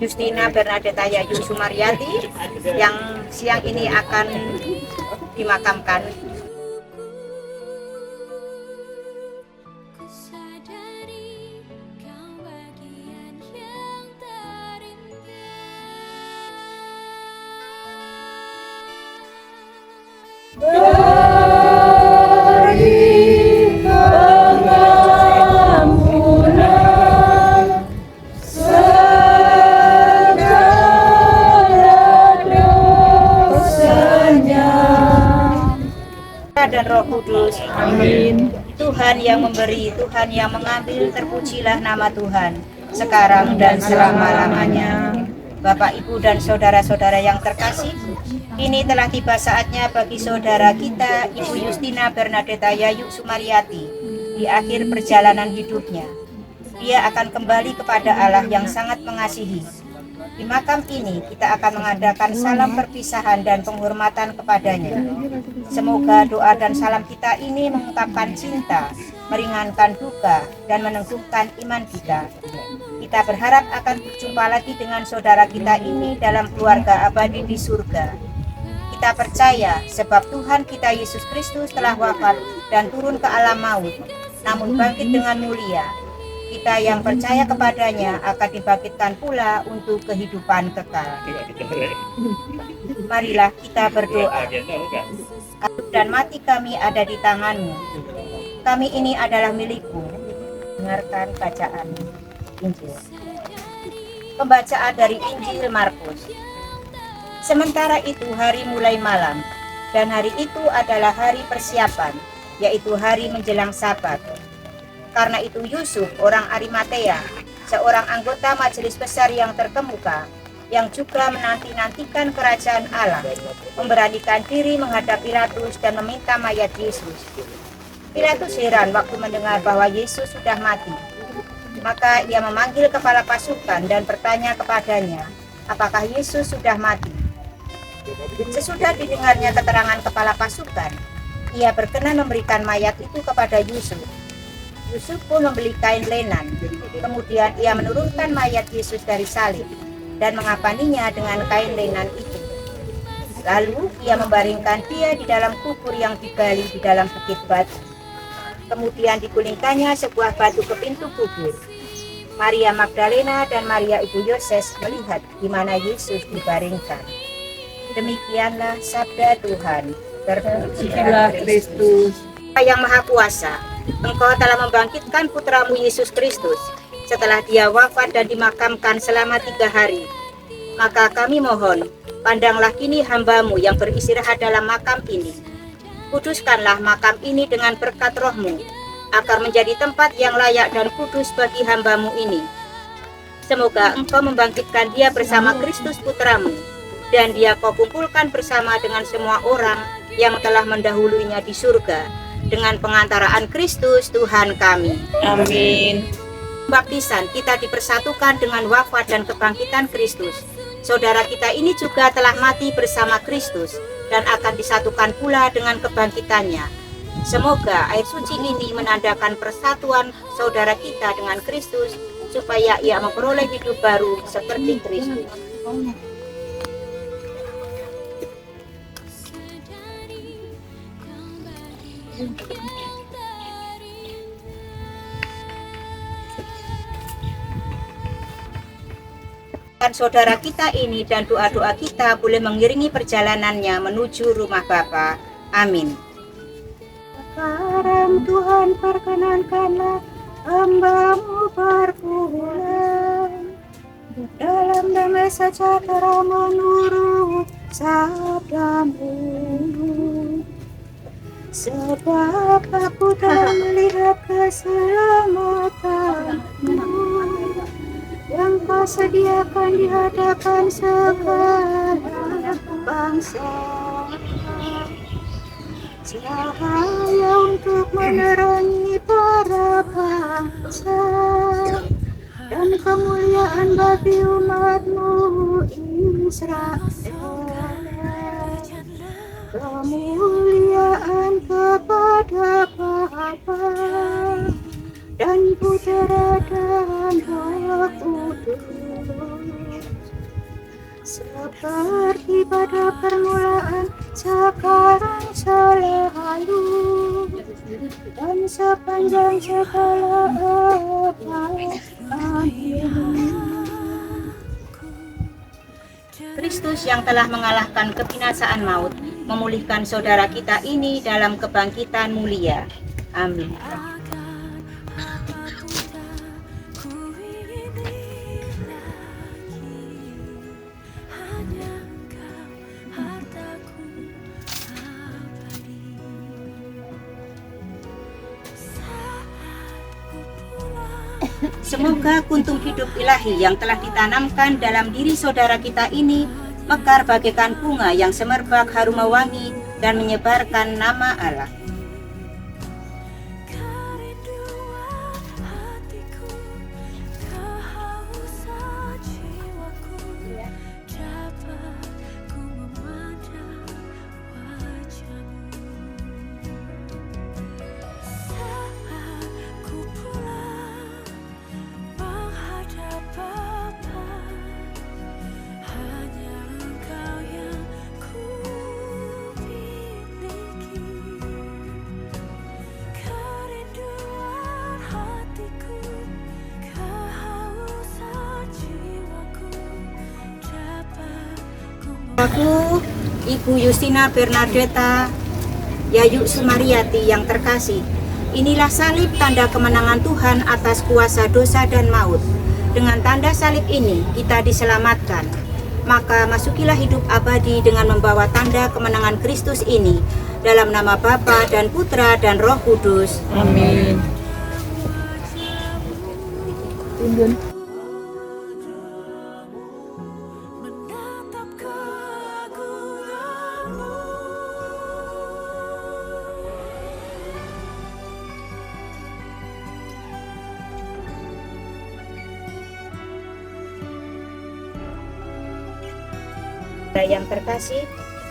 Justina Bernadetta Yayu Sumaryati yang siang ini akan dimakamkan. Dan Roh Kudus. Amin. Tuhan yang memberi, Tuhan yang mengambil, terpujilah nama Tuhan sekarang dan selama-lamanya. Bapak, Ibu, dan saudara-saudara yang terkasih, kini telah tiba saatnya bagi saudara kita, Ibu Justina Bernadetta Yayu Sumaryati, di akhir perjalanan hidupnya. Dia akan kembali kepada Allah yang sangat mengasihi. Di makam ini kita akan mengadakan salam perpisahan dan penghormatan kepadanya. Semoga doa dan salam kita ini mengungkapkan cinta, meringankan duka, dan meneguhkan iman kita. Kita berharap akan berjumpa lagi dengan saudara kita ini dalam keluarga abadi di surga. Kita percaya sebab Tuhan kita Yesus Kristus telah wafat dan turun ke alam maut, namun bangkit dengan mulia. Kita yang percaya kepadanya akan dibangkitkan pula untuk kehidupan kekal. Marilah kita berdoa. Hidup dan mati kami ada di tangan-Mu. Kami ini adalah milik-Mu. Dengarkan bacaan Injil. Pembacaan dari Injil Markus. Sementara itu hari mulai malam, dan hari itu adalah hari persiapan, yaitu hari menjelang Sabat. Karena itu Yusuf, orang Arimatea, seorang anggota majelis besar yang terkemuka, yang juga menanti-nantikan kerajaan Allah, memberanikan diri menghadap Pilatus dan meminta mayat Yesus. Pilatus heran waktu mendengar bahwa Yesus sudah mati. Maka ia memanggil kepala pasukan dan bertanya kepadanya, apakah Yesus sudah mati? Sesudah didengarnya keterangan kepala pasukan, ia berkenan memberikan mayat itu kepada Yusuf. Yusuf pun membeli kain lenan. Kemudian ia menurunkan mayat Yesus dari salib dan mengapaninya dengan kain lenan itu. Lalu ia membaringkan dia di dalam kubur yang digali di dalam bukit batu. Kemudian digulingkannya sebuah batu ke pintu kubur. Maria Magdalena dan Maria ibu Yoses melihat di mana Yesus dibaringkan. Demikianlah sabda Tuhan. Terpujilah Kristus. Yang Maha Kuasa, Engkau telah membangkitkan putramu Yesus Kristus setelah dia wafat dan dimakamkan selama 3 hari. Maka kami mohon, pandanglah kini hamba-Mu yang beristirahat dalam makam ini. Kuduskanlah makam ini dengan berkat Roh-Mu, agar menjadi tempat yang layak dan kudus bagi hamba-Mu ini. Semoga Engkau membangkitkan dia bersama Kristus putramu, dan dia Kau kumpulkan bersama dengan semua orang yang telah mendahuluinya di surga, dengan pengantaraan Kristus Tuhan kami. Amin. Baptisan kita dipersatukan dengan wafat dan kebangkitan Kristus. Saudara kita ini juga telah mati bersama Kristus dan akan disatukan pula dengan kebangkitannya. Semoga air suci ini menandakan persatuan saudara kita dengan Kristus, supaya ia memperoleh hidup baru seperti Kristus. Saudara kita ini dan doa-doa kita boleh mengiringi perjalanannya menuju rumah Bapa. Amin. Sekarang Tuhan perkenankanlah hamba-Mu berpulang dalam damai sejahtera menurut sabda-Mu. Sebab aku telah melihat keselamatan-Mu yang Kau sediakan di hadapan segala bangsa, cahaya untuk menerangi para bangsa, dan kemuliaan bagi umat-Mu Israel. Kemuliaan kepada Bapa dan Putera dan Roh Kudus, seperti pada permulaan, sekarang, selalu, dan sepanjang segala abad. Amin. Kristus yang telah mengalahkan kebinasaan maut, memulihkan saudara kita ini dalam kebangkitan mulia. Amin. Semoga kuntum hidup ilahi yang telah ditanamkan dalam diri saudara kita ini mekar bagaikan bunga yang semerbak harum mewangi dan menyebarkan nama Allah. Aku, Ibu Justina Bernadetta Yayu Sumariati yang terkasih, inilah salib tanda kemenangan Tuhan atas kuasa dosa dan maut. Dengan tanda salib ini kita diselamatkan. Maka masukilah hidup abadi dengan membawa tanda kemenangan Kristus ini dalam nama Bapa dan Putra dan Roh Kudus. Amin. Yang terkasih,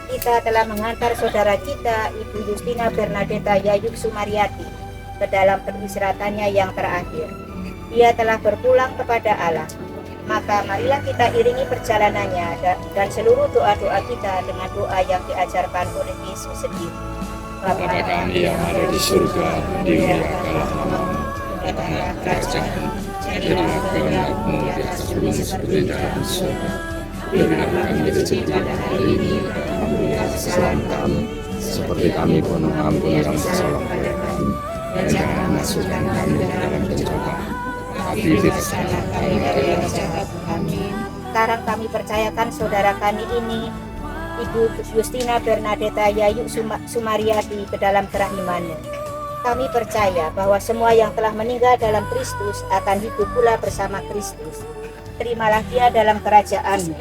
kita telah mengantar saudara kita Ibu Justina Bernadetta Yayu Sumariati ke dalam peristirahatannya yang terakhir. Dia telah berpulang kepada Allah. Maka marilah kita iringi perjalanannya dan seluruh doa-doa kita dengan doa yang diajarkan oleh Yesus sendiri. Bapa kami yang ada di surga, dimuliakanlah namamu, datanglah kerajaan, jadilah kehendakmu di atas bumi seperti di dalam surga. Berilah kami rezeki hari ini, dan ampuni kesalahan kami, seperti kami pun mengampuni yang bersalah kepada kami. Dan jangan masukkan kami ke dalam pencobaan, tapi bebaskanlah kami dari yang jahat. Amin. Sekarang kami percayakan saudara kami ini, Ibu Justina Bernadetta Yayu Sumariati, ke dalam kerahimanmu. Kami percaya bahwa semua yang telah meninggal dalam Kristus akan hidup pula bersama Kristus. Terimalah dia dalam kerajaan-Mu.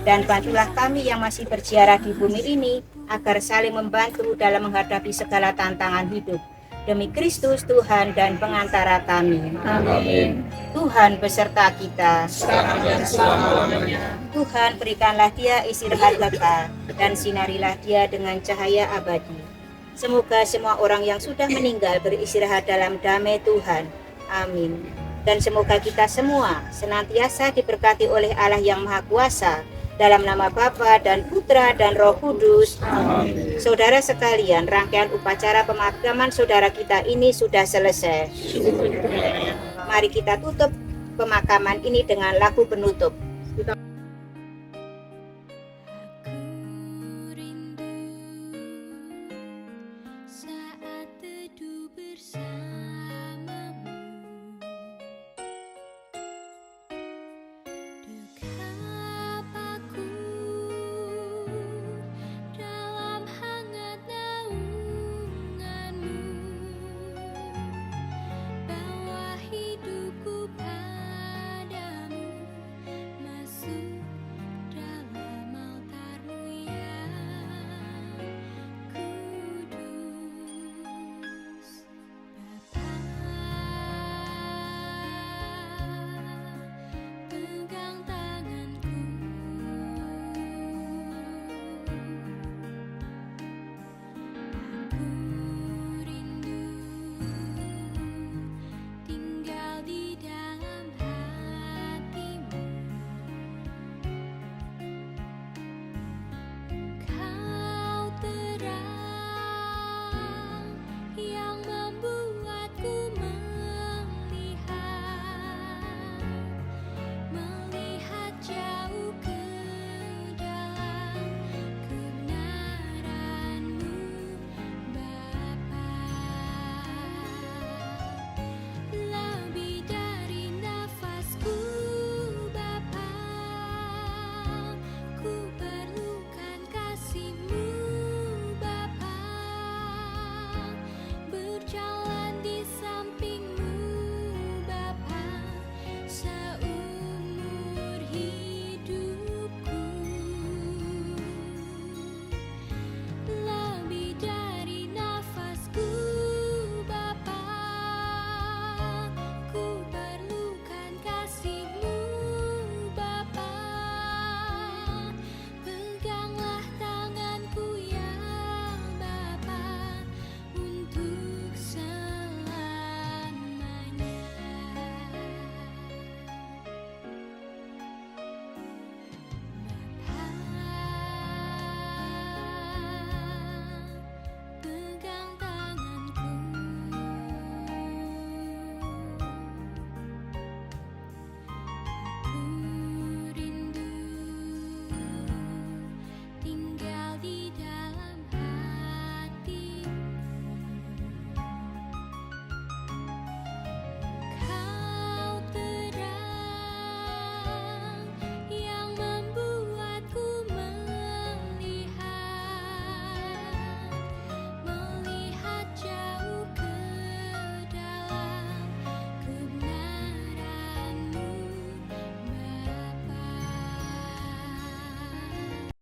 Dan bantulah kami yang masih berziarah di bumi ini agar saling membantu dalam menghadapi segala tantangan hidup. Demi Kristus Tuhan dan pengantara kami. Amin. Tuhan beserta kita. Sekarang dan selama-lamanya. Tuhan berikanlah dia istirahat kekal dan sinarilah dia dengan cahaya abadi. Semoga semua orang yang sudah meninggal beristirahat dalam damai Tuhan. Amin. Dan semoga kita semua senantiasa diberkati oleh Allah yang Maha Kuasa, dalam nama Bapa dan Putra dan Roh Kudus. Amin. Saudara sekalian, rangkaian upacara pemakaman saudara kita ini sudah selesai. Mari kita tutup pemakaman ini dengan lagu penutup.